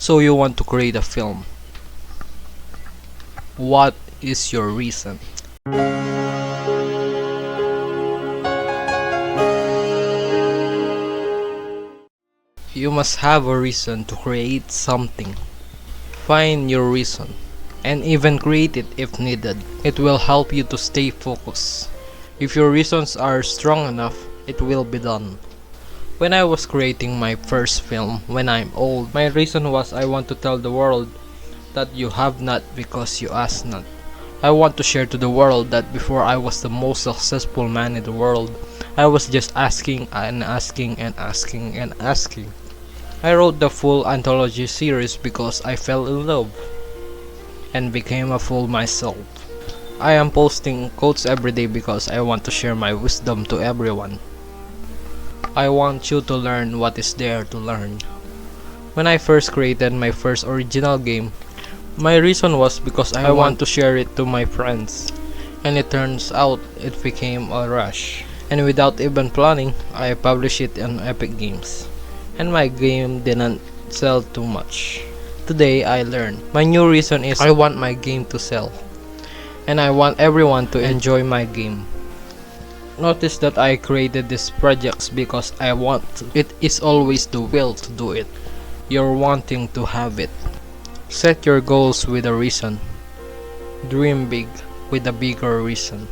So you want to create a film. What is your reason? You must have a reason to create something. Find your reason, and even create it if needed. It will help you to stay focused. If your reasons are strong enough, it will be done. When I was creating my first film, when I'm old, my reason was I want to tell the world that you have not because you ask not. I want to share to the world that before I was the most successful man in the world, I was just asking and asking and asking and asking. I wrote the full anthology series because I fell in love and became a fool myself. I am posting quotes every day because I want to share my wisdom to everyone. I want you to learn what is there to learn. When I first created my first original game, my reason was because I want to share it to my friends. And it turns out it became a rush. And without even planning, I published it on Epic Games. And my game didn't sell too much. Today I learned. My new reason is I want my game to sell. And I want everyone to enjoy my game. Notice that I created these projects because I want to. It is always the will to do it. You're wanting to have it. Set your goals with a reason. Dream big with a bigger reason.